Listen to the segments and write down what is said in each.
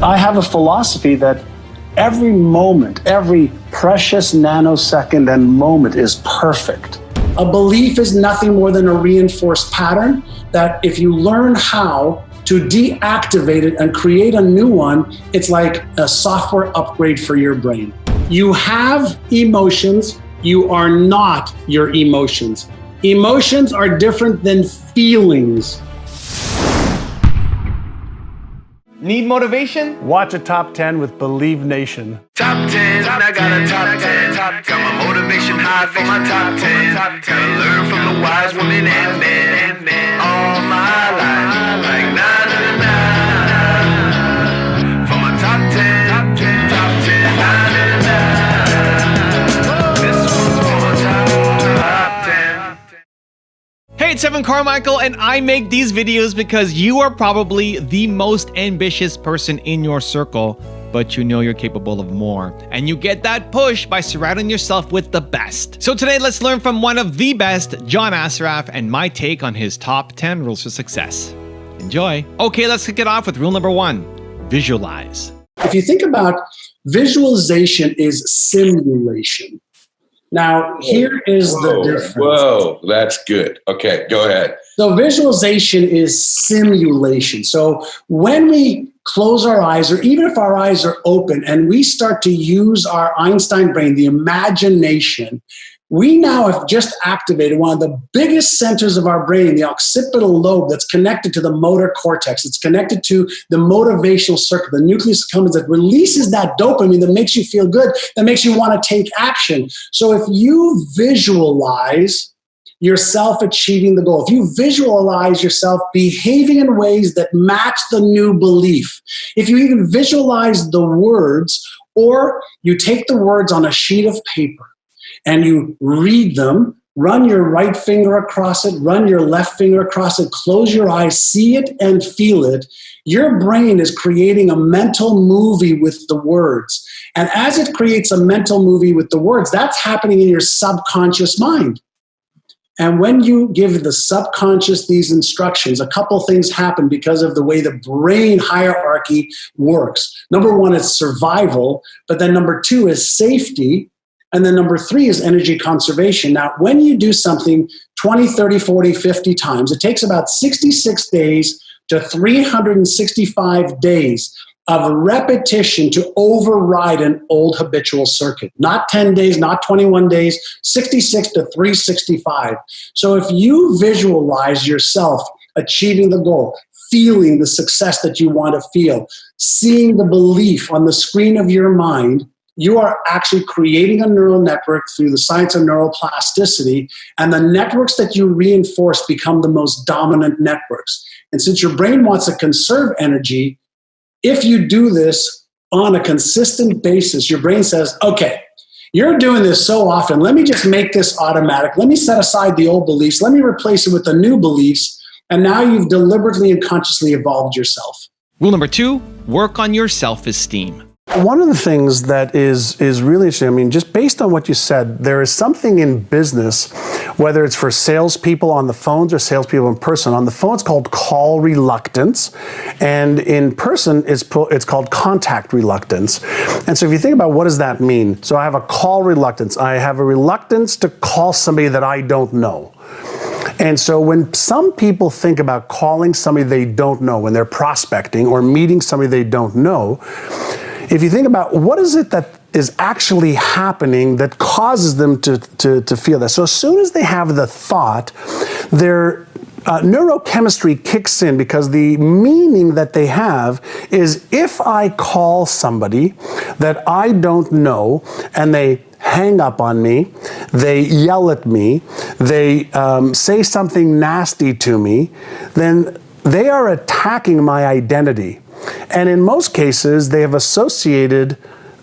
I have a philosophy that every moment, every precious nanosecond and moment is perfect. A belief is nothing more than a reinforced pattern that if you learn how to deactivate it and create a new one, it's like a software upgrade for your brain. You have emotions. You are not your emotions. Emotions are different than feelings. Need motivation? Watch a Top 10 with Believe Nation. Top 10, I got a top 10. Got my motivation high for my top 10. Gotta learn from the wise women and men. All my life, like 9 to 9. For my top 10, top 10, 9 to 9. This one's for my top 10. Hey, it's Carmichael, and I make these videos because you are probably the most ambitious person in your circle, but you know you're capable of more. And you get that push by surrounding yourself with the best. So today, let's learn from one of the best, John Assaraf, and my take on his top 10 rules for success. Enjoy. Okay, let's kick it off with rule number 1, visualize. If you think about visualization is simulation. Now, here is the difference. Whoa, that's good. Okay, go ahead. So visualization is simulation. So when we close our eyes, or even if our eyes are open and we start to use our Einstein brain, the imagination, we now have just activated one of the biggest centers of our brain, the occipital lobe, that's connected to the motor cortex. It's connected to the motivational circuit, the nucleus accumbens that releases that dopamine that makes you feel good, that makes you want to take action. So if you visualize yourself achieving the goal, if you visualize yourself behaving in ways that match the new belief, if you even visualize the words, or you take the words on a sheet of paper, and you read them, run your right finger across it, run your left finger across it, close your eyes, see it and feel it, your brain is creating a mental movie with the words. And as it creates a mental movie with the words, that's happening in your subconscious mind. And when you give the subconscious these instructions, a couple things happen because of the way the brain hierarchy works. Number 1 is survival, but then number 2 is safety. And then number 3 is energy conservation. Now, when you do something 20, 30, 40, 50 times, it takes about 66 days to 365 days of repetition to override an old habitual circuit. Not 10 days, not 21 days, 66 to 365. So if you visualize yourself achieving the goal, feeling the success that you want to feel, seeing the belief on the screen of your mind, you are actually creating a neural network through the science of neuroplasticity, and the networks that you reinforce become the most dominant networks. And since your brain wants to conserve energy, if you do this on a consistent basis, your brain says, okay, you're doing this so often, let me just make this automatic. Let me set aside the old beliefs. Let me replace it with the new beliefs. And now you've deliberately and consciously evolved yourself. Rule number 2, work on your self-esteem. One of the things that is really interesting, I mean, just based on what you said, there is something in business, whether it's for salespeople on the phones or salespeople in person. On the phone, it's called call reluctance, and in person, it's called contact reluctance. And so if you think about what does that mean? So I have a call reluctance. I have a reluctance to call somebody that I don't know. And so when some people think about calling somebody they don't know, when they're prospecting or meeting somebody they don't know, if you think about what is it that is actually happening that causes them to feel that. So as soon as they have the thought, their neurochemistry kicks in, because the meaning that they have is, if I call somebody that I don't know and they hang up on me, they yell at me, they say something nasty to me, then they are attacking my identity. And in most cases, they have associated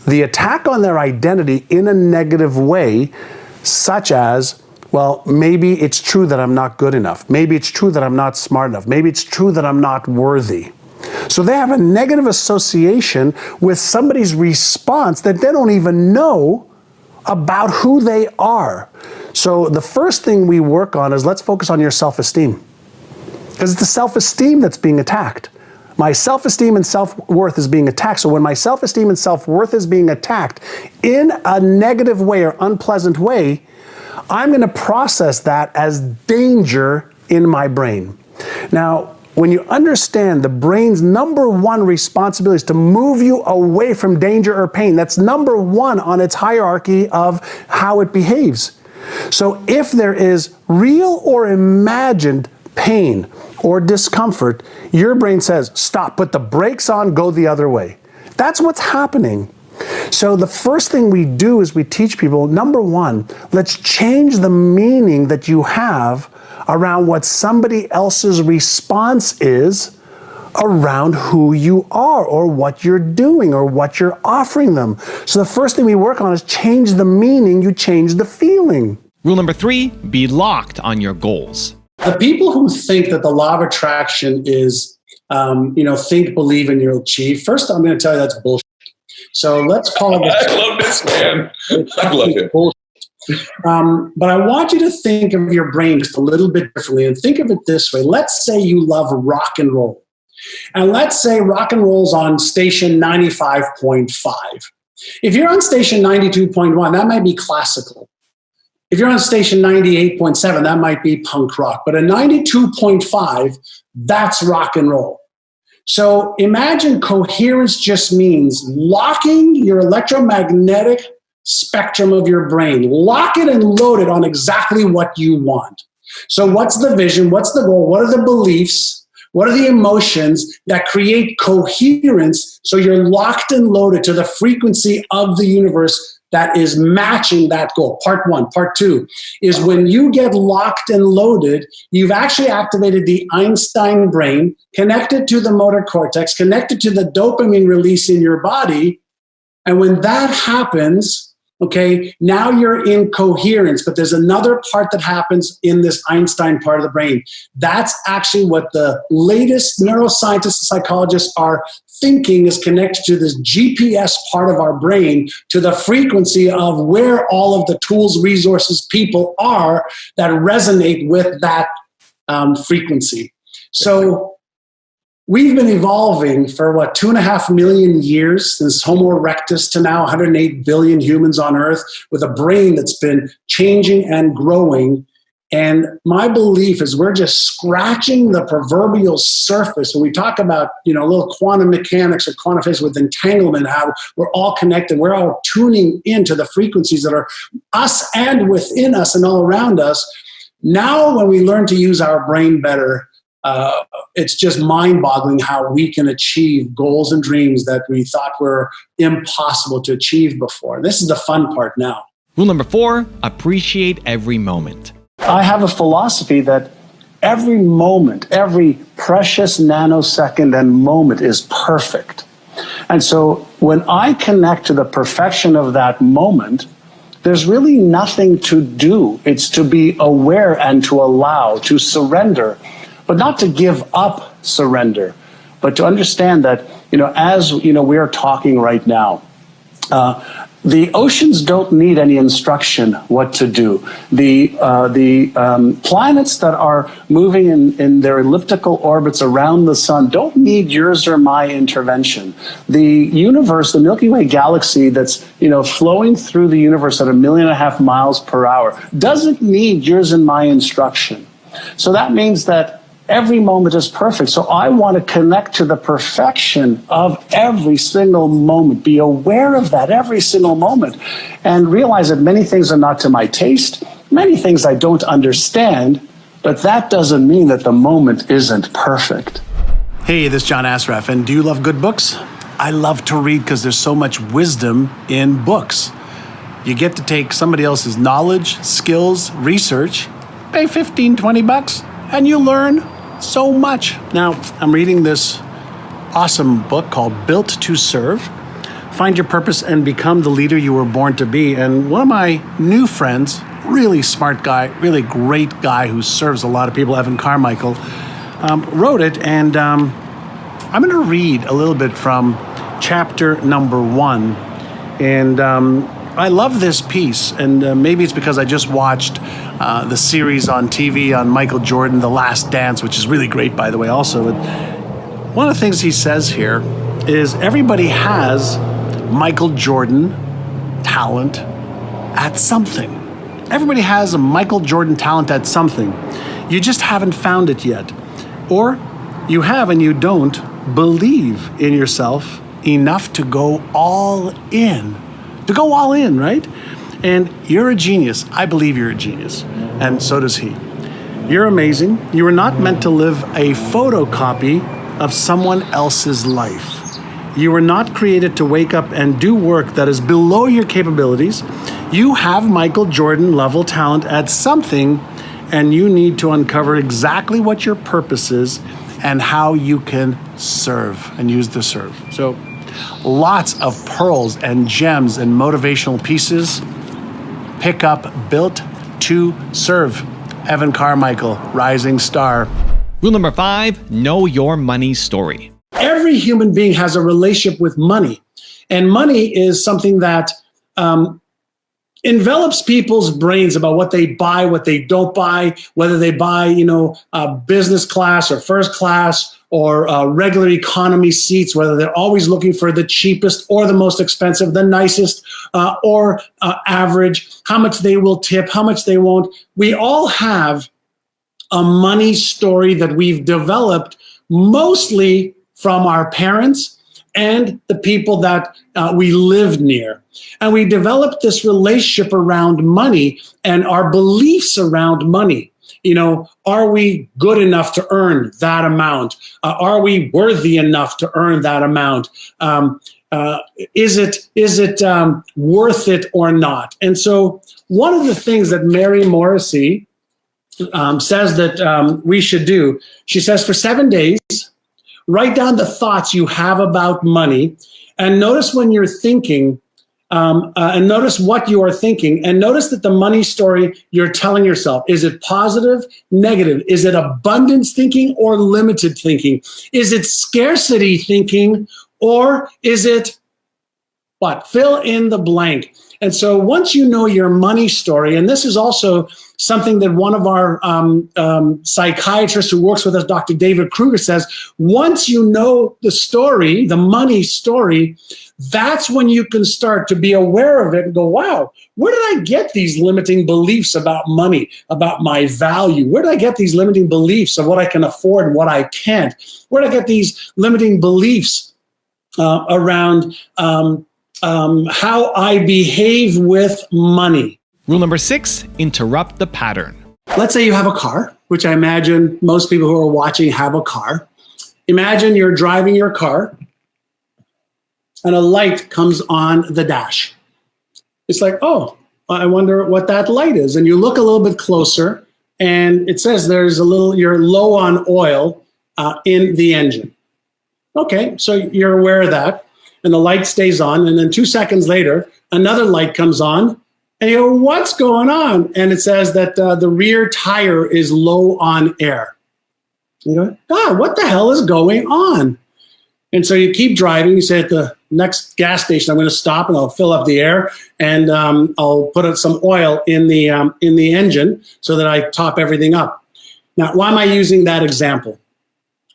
the attack on their identity in a negative way, such as, well, maybe it's true that I'm not good enough. Maybe it's true that I'm not smart enough. Maybe it's true that I'm not worthy. So they have a negative association with somebody's response that they don't even know about who they are. So the first thing we work on is, let's focus on your self-esteem. Because it's the self-esteem that's being attacked. my self-esteem and self-worth is being attacked. So when my self-esteem and self-worth is being attacked in a negative way or unpleasant way, I'm going to process that as danger in my brain. Now, when you understand the brain's number one responsibility is to move you away from danger or pain, that's number one on its hierarchy of how it behaves. So if there is real or imagined pain or discomfort, your brain says, stop, put the brakes on, go the other way. That's what's happening. So the first thing we do is we teach people, number one, let's change the meaning that you have around what somebody else's response is around who you are or what you're doing or what you're offering them. So the first thing we work on is change the meaning, you change the feeling. Rule number 3, be locked on your goals. The people who think that the law of attraction is, think, believe, and you'll achieve. First, I'm going to tell you that's bullshit. So let's call it. I love this man. I love it. But I want you to think of your brain just a little bit differently and think of it this way. Let's say you love rock and roll. And let's say rock and roll's on station 95.5. If you're on station 92.1, that might be classical. If you're on station 98.7, that might be punk rock. But at 92.5, that's rock and roll. So imagine coherence just means locking your electromagnetic spectrum of your brain. Lock it and load it on exactly what you want. So what's the vision? What's the goal? What are the beliefs? What are the emotions that create coherence so you're locked and loaded to the frequency of the universe that is matching that goal? Part one. Part two is when you get locked and loaded, you've actually activated the Einstein brain, connected to the motor cortex, connected to the dopamine release in your body. And when that happens, okay, now you're in coherence, but there's another part that happens in this Einstein part of the brain. That's actually what the latest neuroscientists and psychologists are thinking is connected to this GPS part of our brain, to the frequency of where all of the tools, resources, people are that resonate with that frequency. So we've been evolving for 2.5 million years, since Homo erectus to now 108 billion humans on Earth, with a brain that's been changing and growing. And my belief is we're just scratching the proverbial surface. When we talk about, little quantum mechanics or quantum physics with entanglement, how we're all connected, we're all tuning into the frequencies that are us and within us and all around us. Now, when we learn to use our brain better, it's just mind-boggling how we can achieve goals and dreams that we thought were impossible to achieve before. This is the fun part now. Rule number 4, appreciate every moment. I have a philosophy that every moment, every precious nanosecond and moment is perfect. And so when I connect to the perfection of that moment, there's really nothing to do. It's to be aware and to allow, to surrender, but not to give up surrender, but to understand that, as we are talking right now, the oceans don't need any instruction what to do. The planets that are moving in their elliptical orbits around the sun don't need yours or my intervention. The universe, the Milky Way galaxy that's flowing through the universe at 1.5 million miles per hour doesn't need yours and my instruction. So that means that every moment is perfect. So I want to connect to the perfection of every single moment, be aware of that every single moment, and realize that many things are not to my taste, many things I don't understand, but that doesn't mean that the moment isn't perfect. Hey, this is John Assaraf, and do you love good books? I love to read because there's so much wisdom in books. You get to take somebody else's knowledge, skills, research, pay $15, $20, and you learn so much. Now, I'm reading this awesome book called Built to Serve. Find your purpose and become the leader you were born to be. And one of my new friends, really smart guy, really great guy who serves a lot of people, Evan Carmichael, wrote it. And I'm going to read a little bit from chapter number 1. And I love this piece, and maybe it's because I just watched the series on TV on Michael Jordan, The Last Dance, which is really great, by the way, also. one of the things he says here is everybody has Michael Jordan talent at something. Everybody has a Michael Jordan talent at something. You just haven't found it yet. Or you have and you don't believe in yourself enough to go all in. To go all in, right? And you're a genius. I believe you're a genius. And so does he. You're amazing. You are not meant to live a photocopy of someone else's life. You were not created to wake up and do work that is below your capabilities. You have Michael Jordan level talent at something, and you need to uncover exactly what your purpose is and how you can serve and use the serve. So lots of pearls and gems and motivational pieces. Pick up Built to Serve. Evan Carmichael, rising star. Rule number 5, know your money story. Every human being has a relationship with money. And money is something that envelops people's brains about what they buy, what they don't buy, whether they buy, business class or first class or regular economy seats, whether they're always looking for the cheapest or the most expensive, the nicest or average, how much they will tip, how much they won't. We all have a money story that we've developed mostly from our parents and the people that we lived near. And we developed this relationship around money and our beliefs around money. Are we good enough to earn that amount? Are we worthy enough to earn that amount? Is it worth it or not? And so one of the things that Mary Morrissey says that we should do, she says for 7 days, write down the thoughts you have about money and notice when you're thinking and notice what you are thinking and notice that the money story you're telling yourself, is it positive, negative? Is it abundance thinking or limited thinking? Is it scarcity thinking or is it what? Fill in the blank. And so once you know your money story, and this is also something that one of our psychiatrists who works with us, Dr. David Kruger, says, once you know the story, the money story, that's when you can start to be aware of it and go, wow, where did I get these limiting beliefs about money, about my value? Where did I get these limiting beliefs of what I can afford and what I can't? Where did I get these limiting beliefs around how I behave with money? Rule number 6, interrupt the pattern. Let's say you have a car, which I imagine most people who are watching have a car. Imagine you're driving your car and a light comes on the dash. It's like, oh, I wonder what that light is. And you look a little bit closer and it says you're low on oil in the engine. Okay, so you're aware of that. And the light stays on. And then 2 seconds later, another light comes on. And you go, what's going on? And it says that the rear tire is low on air. You go, what the hell is going on? And so you keep driving. You say at the next gas station, I'm going to stop and I'll fill up the air and I'll put some oil in the engine so that I top everything up. Now, why am I using that example?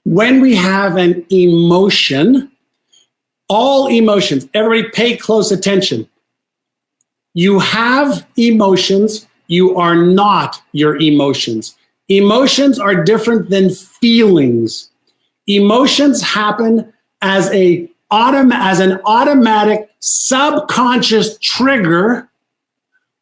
When we have an emotion, all emotions, everybody pay close attention. You have emotions, you are not your emotions. Emotions are different than feelings. Emotions happen as an automatic subconscious trigger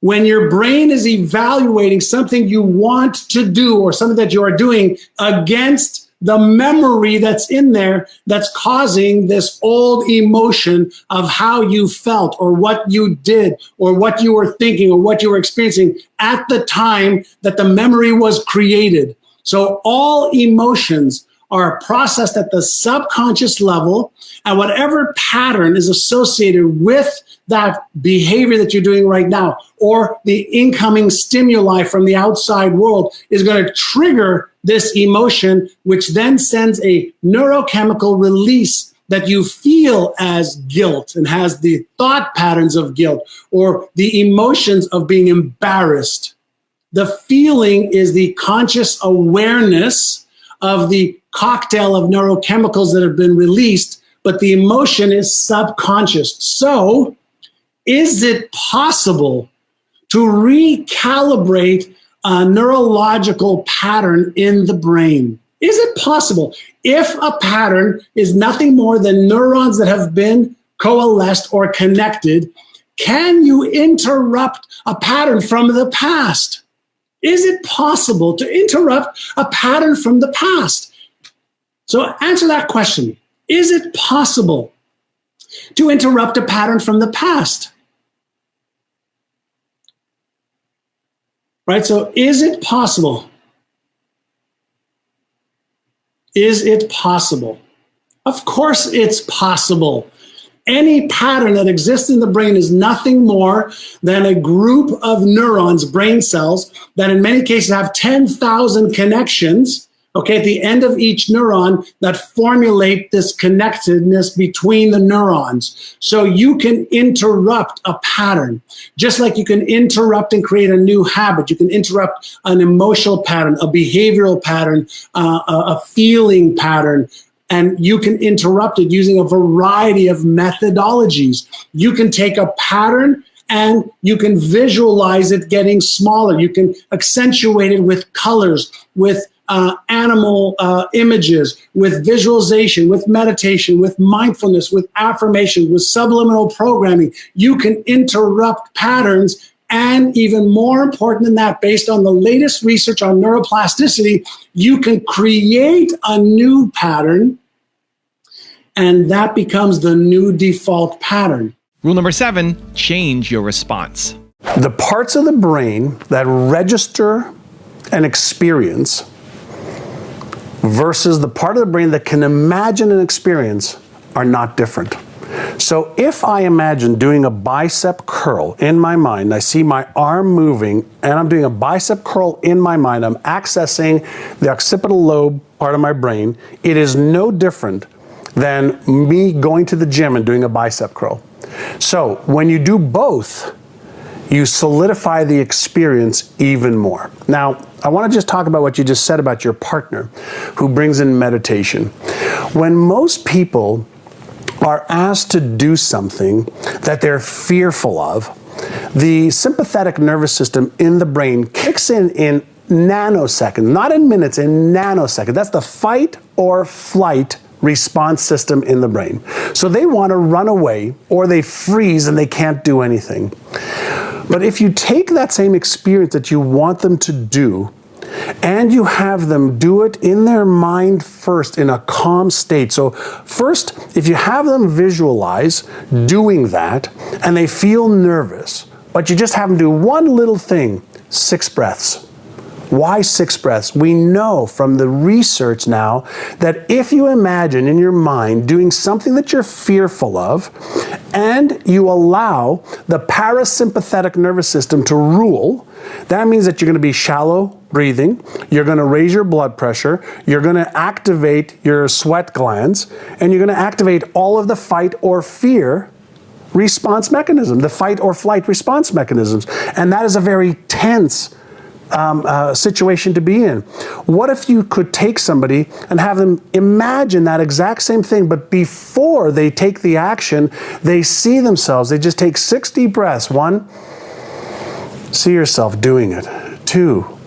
when your brain is evaluating something you want to do or something that you are doing against the memory that's in there that's causing this old emotion of how you felt or what you did or what you were thinking or what you were experiencing at the time that the memory was created. So all emotions are processed at the subconscious level, and whatever pattern is associated with that behavior that you're doing right now or the incoming stimuli from the outside world is going to trigger this emotion, which then sends a neurochemical release that you feel as guilt and has the thought patterns of guilt or the emotions of being embarrassed. The feeling is the conscious awareness of the cocktail of neurochemicals that have been released, but the emotion is subconscious. So, is it possible to recalibrate a neurological pattern in the brain? Is it possible? If a pattern is nothing more than neurons that have been coalesced or connected, can you interrupt a pattern from the past? Is it possible to interrupt a pattern from the past? So answer that question. Is it possible to interrupt a pattern from the past? Right? So is it possible? Is it possible? Of course it's possible. Any pattern that exists in the brain is nothing more than a group of neurons, brain cells, that in many cases have 10,000 connections, okay, at the end of each neuron that formulate this connectedness between the neurons. So you can interrupt a pattern, just like you can interrupt and create a new habit. You can interrupt an emotional pattern, a behavioral pattern, a feeling pattern, and you can interrupt it using a variety of methodologies. You can take a pattern and you can visualize it getting smaller. You can accentuate it with colors, with animal images, with visualization, with meditation, with mindfulness, with affirmation, with subliminal programming. You can interrupt patterns, and even more important than that, based on the latest research on neuroplasticity, you can create a new pattern, and that becomes the new default pattern. Rule number 7, change your response. The parts of the brain that register an experience versus the part of the brain that can imagine an experience are not different. So if I imagine doing a bicep curl in my mind, I see my arm moving and I'm doing a bicep curl in my mind, I'm accessing the occipital lobe part of my brain, it is no different than me going to the gym and doing a bicep curl. So when you do both, you solidify the experience even more. Now, I want to just talk about what you just said about your partner who brings in meditation. When most people are asked to do something that they're fearful of, the sympathetic nervous system in the brain kicks in nanoseconds, not in minutes, in nanoseconds. That's the fight or flight response system in the brain. So they want to run away or they freeze and they can't do anything. But if you take that same experience that you want them to do and you have them do it in their mind first in a calm state. So first, if you have them visualize doing that and they feel nervous, but you just have them do one little thing, 6 breaths. Why 6 breaths? We know from the research now that if you imagine in your mind doing something that you're fearful of and you allow the parasympathetic nervous system to rule, that means that you're going to be shallow breathing, you're going to raise your blood pressure, you're going to activate your sweat glands, and you're going to activate all of the fight or fear response mechanism, the fight or flight response mechanisms. And that is a very tense situation to be in. What if you could take somebody and have them imagine that exact same thing, but before they take the action, they see themselves, they just take 6 deep breaths. 1, see yourself doing it. 2,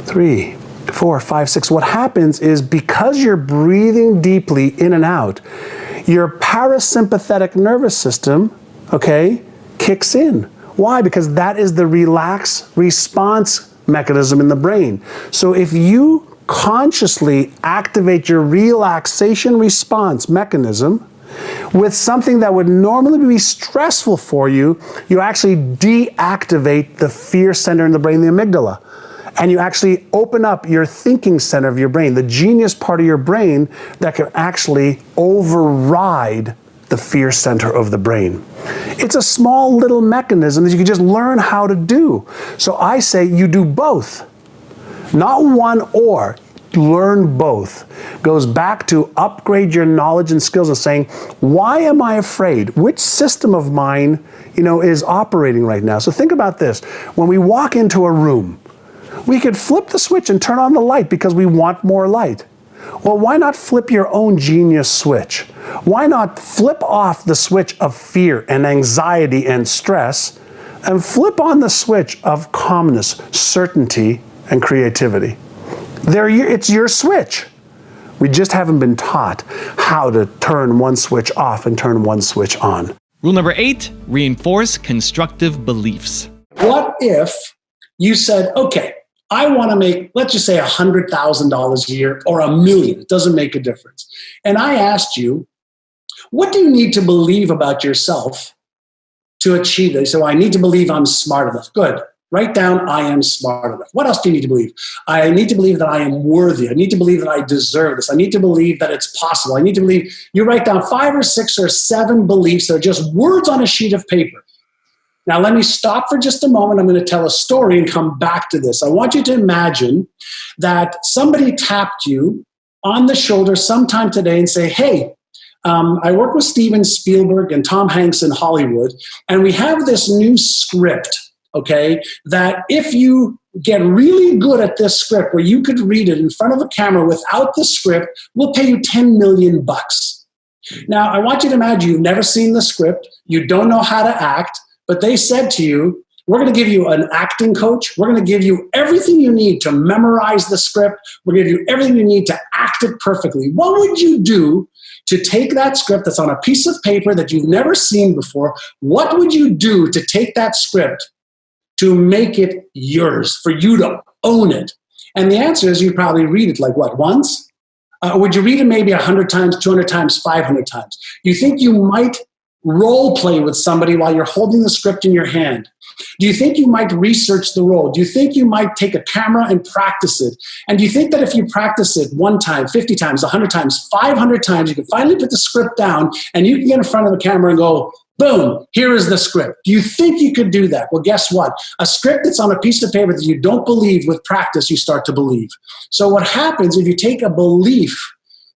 3, 4, 5, 6. What happens is because you're breathing deeply in and out, your parasympathetic nervous system, okay, kicks in. Why? Because that is the relax response mechanism in the brain. So if you consciously activate your relaxation response mechanism with something that would normally be stressful for you, you actually deactivate the fear center in the brain, the amygdala. And you actually open up your thinking center of your brain, the genius part of your brain that can actually override the fear center of the brain. It's a small little mechanism that you can just learn how to do. So I say you do both. Not one or, learn both. Goes back to upgrade your knowledge and skills and saying, why am I afraid? Which system of mine, is operating right now? So think about this. When we walk into a room, we could flip the switch and turn on the light because we want more light. Well, why not flip your own genius switch? Why not flip off the switch of fear and anxiety and stress and flip on the switch of calmness, certainty, and creativity? It's your switch. We just haven't been taught how to turn one switch off and turn one switch on. Rule number 8, reinforce constructive beliefs. What if you said, okay, I want to make, let's just say $100,000 a year or $1 million. It doesn't make a difference. And I asked you, what do you need to believe about yourself to achieve it? So I need to believe I'm smart enough. Good. Write down, I am smart enough. What else do you need to believe? I need to believe that I am worthy. I need to believe that I deserve this. I need to believe that it's possible. I need to believe, you write down 5 or 6 or 7 beliefs that are just words on a sheet of paper. Now, let me stop for just a moment. I'm going to tell a story and come back to this. I want you to imagine that somebody tapped you on the shoulder sometime today and say, hey, I work with Steven Spielberg and Tom Hanks in Hollywood, and we have this new script, okay, that if you get really good at this script where you could read it in front of a camera without the script, we'll pay you $10 million. Now, I want you to imagine you've never seen the script, you don't know how to act, but they said to you, we're going to give you an acting coach. We're going to give you everything you need to memorize the script. We're going to give you everything you need to act it perfectly. What would you do to take that script that's on a piece of paper that you've never seen before? What would you do to take that script to make it yours, for you to own it? And the answer is you'd probably read it like what, once? Would you read it maybe 100 times, 200 times, 500 times? You think you might role play with somebody while you're holding the script in your hand? Do you think you might research the role? Do you think you might take a camera and practice it? And do you think that if you practice it 1 time, 50 times, 100 times, 500 times, you can finally put the script down and you can get in front of the camera and go, boom, here is the script? Do you think you could do that? Well, guess what? A script that's on a piece of paper that you don't believe, with practice, you start to believe. So what happens if you take a belief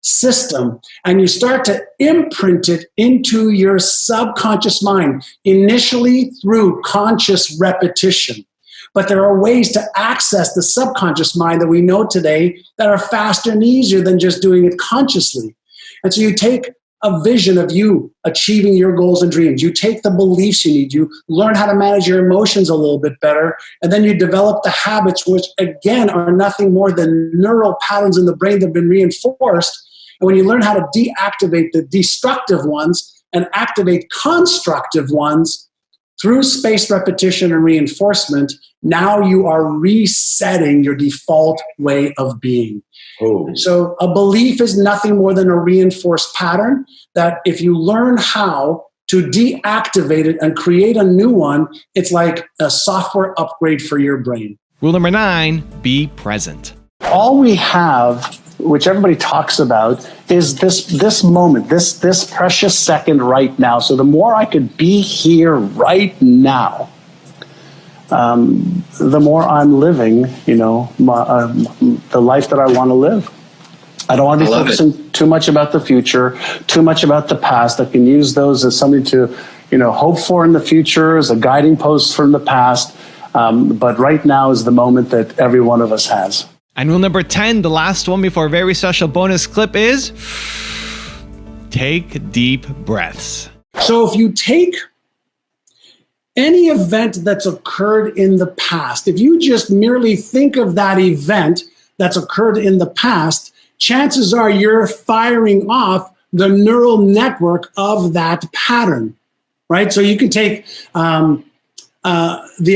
system and you start to imprint it into your subconscious mind, initially through conscious repetition? But there are ways to access the subconscious mind that we know today that are faster and easier than just doing it consciously. And so you take a vision of you achieving your goals and dreams. You take the beliefs you need. You learn how to manage your emotions a little bit better. And then you develop the habits, which again are nothing more than neural patterns in the brain that have been reinforced. And when you learn how to deactivate the destructive ones and activate constructive ones through spaced repetition and reinforcement, now you are resetting your default way of being. Oh. So a belief is nothing more than a reinforced pattern that if you learn how to deactivate it and create a new one, it's like a software upgrade for your brain. Rule number 9, be present. All we have, which everybody talks about, is this moment, this precious second right now. So the more I could be here right now, the more I'm living, the life that I want to live. I don't want to be focusing too much about the future, too much about the past. I can use those as something to, hope for in the future, as a guiding post from the past. But right now is the moment that every one of us has. And rule number 10, the last one before a very special bonus clip, is take deep breaths. So if you take any event that's occurred in the past, if you just merely think of that event that's occurred in the past, chances are you're firing off the neural network of that pattern, right? So you can take the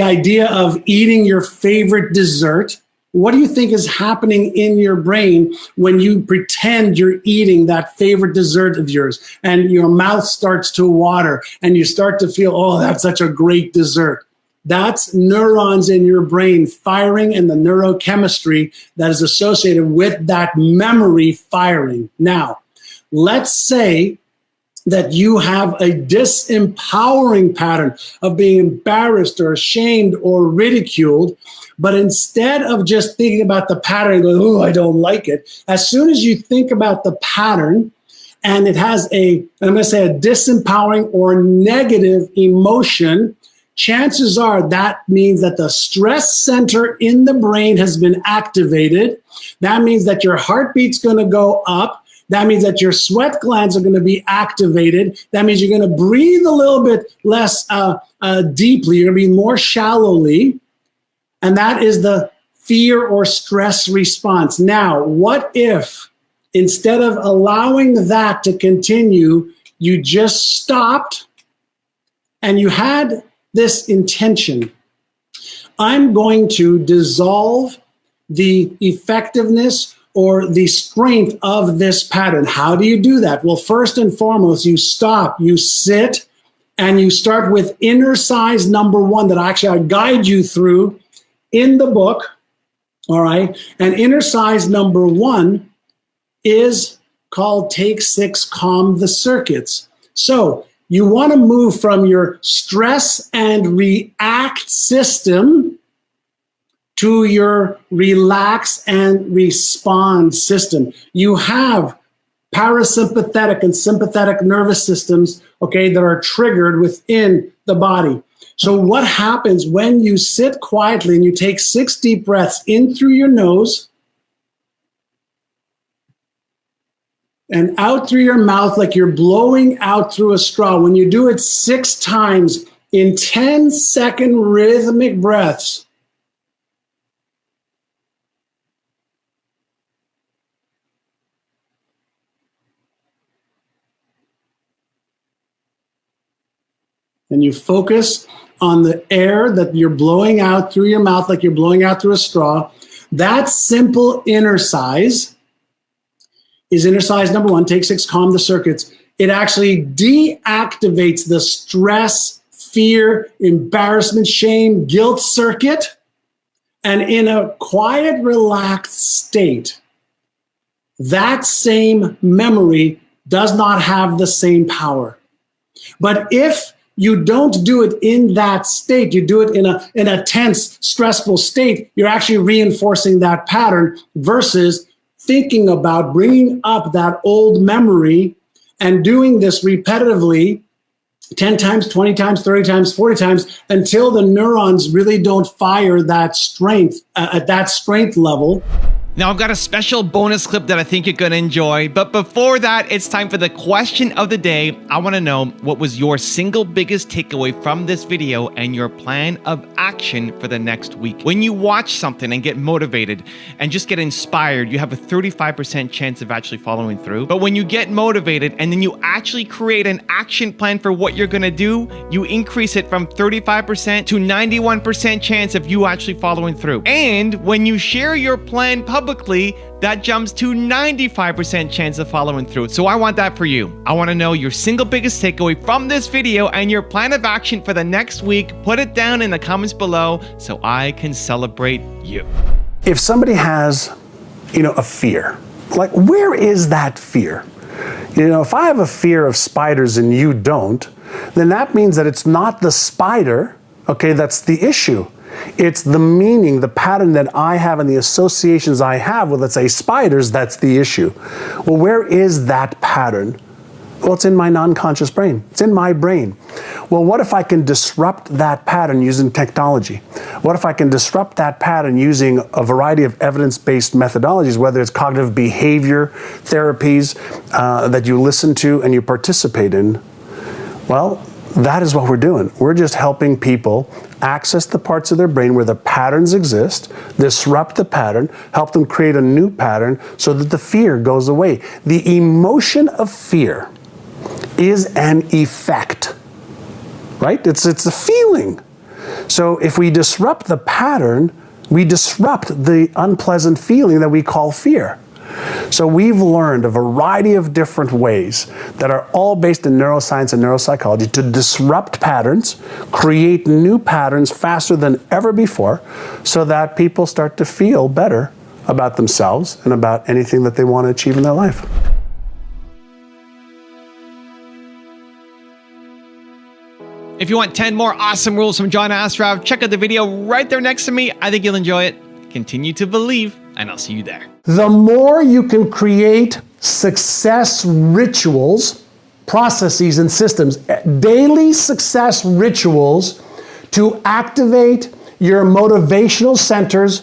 idea of eating your favorite dessert. What do you think is happening in your brain when you pretend you're eating that favorite dessert of yours and your mouth starts to water and you start to feel, oh, that's such a great dessert? That's neurons in your brain firing and the neurochemistry that is associated with that memory firing. Now, let's say that you have a disempowering pattern of being embarrassed or ashamed or ridiculed. But instead of just thinking about the pattern and going, oh, I don't like it, as soon as you think about the pattern and it has I'm going to say a disempowering or negative emotion chances are that means that the stress center in the brain has been activated. That means that your heartbeat's going to go up. That means that your sweat glands are going to be activated. That means you're going to breathe a little bit less deeply. You're going to be more shallowly. And that is the fear or stress response. Now, what if instead of allowing that to continue, you just stopped and you had this intention? I'm going to dissolve the effectiveness or the strength of this pattern. How do you do that? Well, first and foremost, you stop, you sit, and you start with inner size number 1 that I guide you through in the book. All right. And inner size number 1 is called Take 6, Calm the Circuits. So you want to move from your stress and react system to your relax and respond system. You have parasympathetic and sympathetic nervous systems, okay, that are triggered within the body. So what happens when you sit quietly and you take 6 deep breaths in through your nose and out through your mouth like you're blowing out through a straw? When you do it 6 times in 10-second rhythmic breaths, and you focus on the air that you're blowing out through your mouth like you're blowing out through a straw, that simple inner size is inner size number 1, Take 6, Calm the Circuits. It actually deactivates the stress, fear, embarrassment, shame, guilt circuit. And in a quiet, relaxed state, that same memory does not have the same power. But if you don't do it in that state, you do it in a tense, stressful state, you're actually reinforcing that pattern versus thinking about bringing up that old memory and doing this repetitively 10 times, 20 times, 30 times, 40 times until the neurons really don't fire that strength at that strength level. Now I've got a special bonus clip that I think you're gonna enjoy, but before that, it's time for the question of the day. I wanna know, what was your single biggest takeaway from this video and your plan of action for the next week? When you watch something and get motivated and just get inspired, you have a 35% chance of actually following through. But when you get motivated and then you actually create an action plan for what you're gonna do, you increase it from 35% to 91% chance of you actually following through. And when you share your plan publicly, that jumps to 95% chance of following through. So I want that for you. I want to know your single biggest takeaway from this video and your plan of action for the next week. Put it down in the comments below so I can celebrate you. If somebody has, a fear, like, where is that fear? If I have a fear of spiders and you don't, then that means that it's not the spider, okay, that's the issue. It's the meaning, the pattern that I have and the associations I have with, let's say, spiders, that's the issue. Well, where is that pattern? Well, it's in my non-conscious brain. It's in my brain. Well, what if I can disrupt that pattern using technology? What if I can disrupt that pattern using a variety of evidence-based methodologies, whether it's cognitive behavior therapies that you listen to and you participate in? Well, that is what we're doing. We're just helping people access the parts of their brain where the patterns exist, disrupt the pattern, help them create a new pattern so that the fear goes away. The emotion of fear is an effect, right? It's a feeling. So if we disrupt the pattern, we disrupt the unpleasant feeling that we call fear. So we've learned a variety of different ways that are all based in neuroscience and neuropsychology to disrupt patterns, create new patterns faster than ever before, so that people start to feel better about themselves and about anything that they want to achieve in their life. If you want 10 more awesome rules from John Assaraf, check out the video right there next to me. I think you'll enjoy it. Continue to believe, and I'll see you there. The more you can create success rituals, processes, and systems, daily success rituals to activate your motivational centers